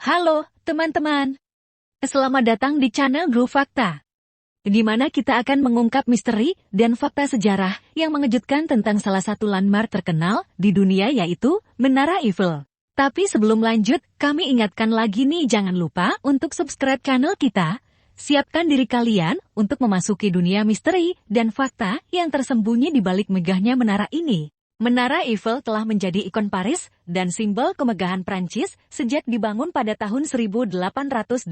Halo, teman-teman. Selamat datang di channel Grup Fakta, di mana kita akan mengungkap misteri dan fakta sejarah yang mengejutkan tentang salah satu landmark terkenal di dunia, yaitu Menara Eiffel. Tapi sebelum lanjut, kami ingatkan lagi nih, jangan lupa untuk subscribe channel kita. Siapkan diri kalian untuk memasuki dunia misteri dan fakta yang tersembunyi di balik megahnya menara ini. Menara Eiffel telah menjadi ikon Paris dan simbol kemegahan Prancis sejak dibangun pada tahun 1889.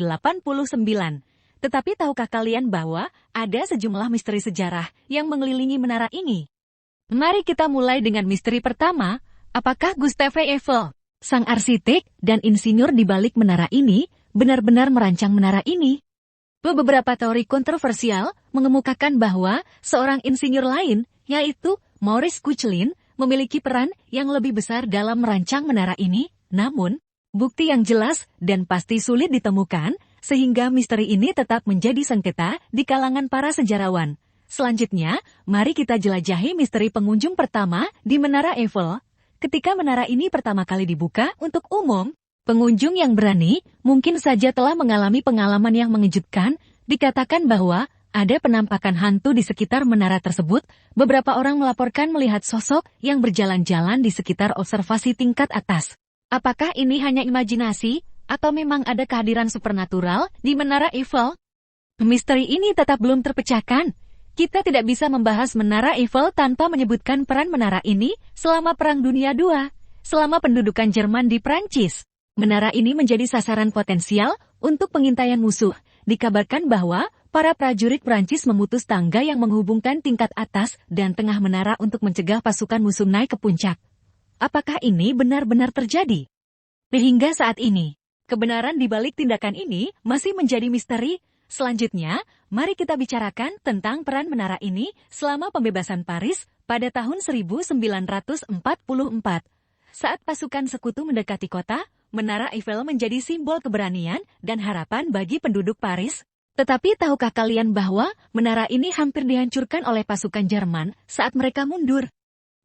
Tetapi tahukah kalian bahwa ada sejumlah misteri sejarah yang mengelilingi menara ini? Mari kita mulai dengan misteri pertama. Apakah Gustave Eiffel, sang arsitek dan insinyur di balik menara ini, benar-benar merancang menara ini? Beberapa teori kontroversial mengemukakan bahwa seorang insinyur lain, yaitu Maurice Koechlin, memiliki peran yang lebih besar dalam merancang menara ini. Namun, bukti yang jelas dan pasti sulit ditemukan, sehingga misteri ini tetap menjadi sengketa di kalangan para sejarawan. Selanjutnya, mari kita jelajahi misteri pengunjung pertama di Menara Eiffel. Ketika menara ini pertama kali dibuka untuk umum, pengunjung yang berani mungkin saja telah mengalami pengalaman yang mengejutkan. Dikatakan bahwa ada penampakan hantu di sekitar menara tersebut. Beberapa orang melaporkan melihat sosok yang berjalan-jalan di sekitar observasi tingkat atas. Apakah ini hanya imajinasi, atau memang ada kehadiran supernatural di Menara Eiffel? Misteri ini tetap belum terpecahkan. Kita tidak bisa membahas Menara Eiffel tanpa menyebutkan peran menara ini selama Perang Dunia II, selama pendudukan Jerman di Prancis. Menara ini menjadi sasaran potensial untuk pengintaian musuh. Dikabarkan bahwa para prajurit Prancis memutus tangga yang menghubungkan tingkat atas dan tengah menara untuk mencegah pasukan musuh naik ke puncak. Apakah ini benar-benar terjadi? Hingga saat ini, kebenaran di balik tindakan ini masih menjadi misteri. Selanjutnya, mari kita bicarakan tentang peran menara ini selama pembebasan Paris pada tahun 1944. Saat pasukan sekutu mendekati kota, Menara Eiffel menjadi simbol keberanian dan harapan bagi penduduk Paris. Tetapi tahukah kalian bahwa menara ini hampir dihancurkan oleh pasukan Jerman saat mereka mundur?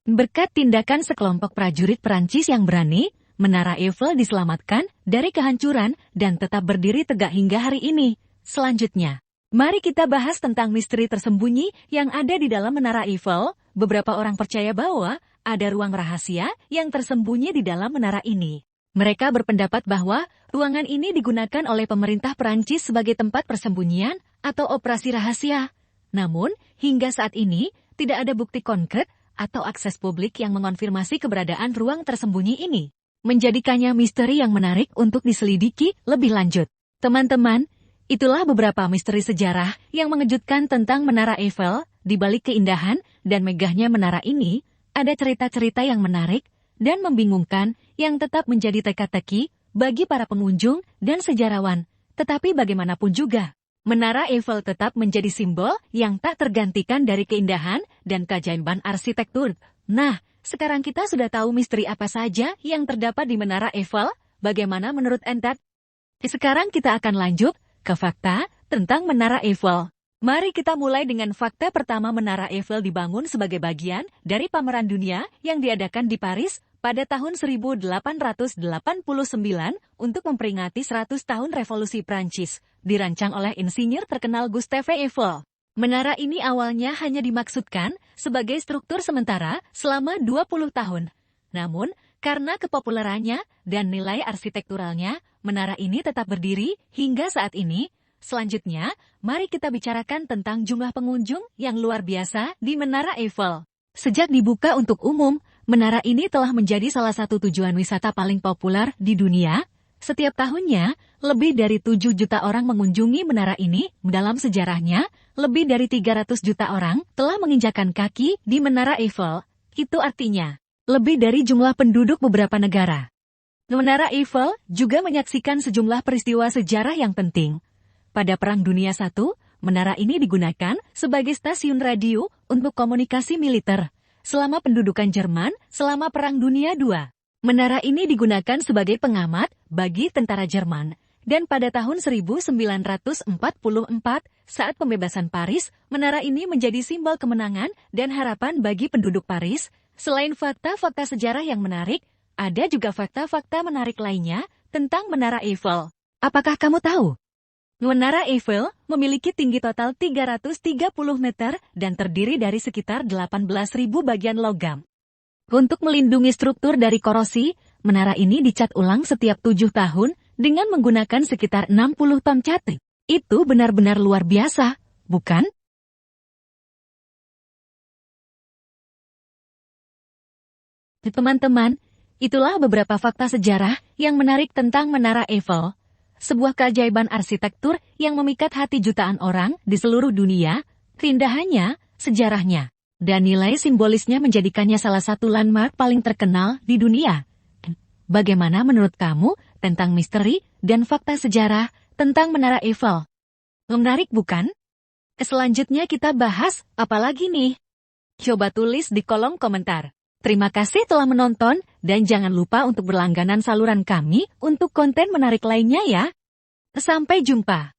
Berkat tindakan sekelompok prajurit Prancis yang berani, Menara Eiffel diselamatkan dari kehancuran dan tetap berdiri tegak hingga hari ini. Selanjutnya, mari kita bahas tentang misteri tersembunyi yang ada di dalam Menara Eiffel. Beberapa orang percaya bahwa ada ruang rahasia yang tersembunyi di dalam menara ini. Mereka berpendapat bahwa ruangan ini digunakan oleh pemerintah Prancis sebagai tempat persembunyian atau operasi rahasia. Namun, hingga saat ini, tidak ada bukti konkret atau akses publik yang mengonfirmasi keberadaan ruang tersembunyi ini. Menjadikannya misteri yang menarik untuk diselidiki lebih lanjut. Teman-teman, itulah beberapa misteri sejarah yang mengejutkan tentang Menara Eiffel. Di balik keindahan dan megahnya menara ini, ada cerita-cerita yang menarik dan membingungkan yang tetap menjadi teka-teki bagi para pengunjung dan sejarawan. Tetapi bagaimanapun juga, Menara Eiffel tetap menjadi simbol yang tak tergantikan dari keindahan dan keajaiban arsitektur. Nah, sekarang kita sudah tahu misteri apa saja yang terdapat di Menara Eiffel. Bagaimana menurut Anda? Sekarang kita akan lanjut ke fakta tentang Menara Eiffel. Mari kita mulai dengan fakta pertama. Menara Eiffel dibangun sebagai bagian dari pameran dunia yang diadakan di Paris pada tahun 1889 untuk memperingati 100 tahun Revolusi Prancis, dirancang oleh insinyur terkenal Gustave Eiffel. Menara ini awalnya hanya dimaksudkan sebagai struktur sementara selama 20 tahun. Namun, karena kepopulerannya dan nilai arsitekturalnya, menara ini tetap berdiri hingga saat ini. Selanjutnya, mari kita bicarakan tentang jumlah pengunjung yang luar biasa di Menara Eiffel. Sejak dibuka untuk umum, menara ini telah menjadi salah satu tujuan wisata paling populer di dunia. Setiap tahunnya, lebih dari 7 juta orang mengunjungi menara ini. Dalam sejarahnya, lebih dari 300 juta orang telah menginjakan kaki di Menara Eiffel. Itu artinya, lebih dari jumlah penduduk beberapa negara. Menara Eiffel juga menyaksikan sejumlah peristiwa sejarah yang penting. Pada Perang Dunia I, menara ini digunakan sebagai stasiun radio untuk komunikasi militer. Selama pendudukan Jerman selama Perang Dunia II, menara ini digunakan sebagai pengamat bagi tentara Jerman. Dan pada tahun 1944, saat pembebasan Paris, menara ini menjadi simbol kemenangan dan harapan bagi penduduk Paris. Selain fakta-fakta sejarah yang menarik, ada juga fakta-fakta menarik lainnya tentang Menara Eiffel. Apakah kamu tahu? Menara Eiffel memiliki tinggi total 330 meter dan terdiri dari sekitar 18.000 bagian logam. Untuk melindungi struktur dari korosi, menara ini dicat ulang setiap 7 tahun dengan menggunakan sekitar 60 ton cat. Itu benar-benar luar biasa, bukan? Teman-teman, itulah beberapa fakta sejarah yang menarik tentang Menara Eiffel, sebuah keajaiban arsitektur yang memikat hati jutaan orang di seluruh dunia. Keindahannya, sejarahnya, dan nilai simbolisnya menjadikannya salah satu landmark paling terkenal di dunia. Bagaimana menurut kamu tentang misteri dan fakta sejarah tentang Menara Eiffel? Menarik bukan? Selanjutnya kita bahas apa lagi nih? Coba tulis di kolom komentar. Terima kasih telah menonton, dan jangan lupa untuk berlangganan saluran kami untuk konten menarik lainnya ya. Sampai jumpa.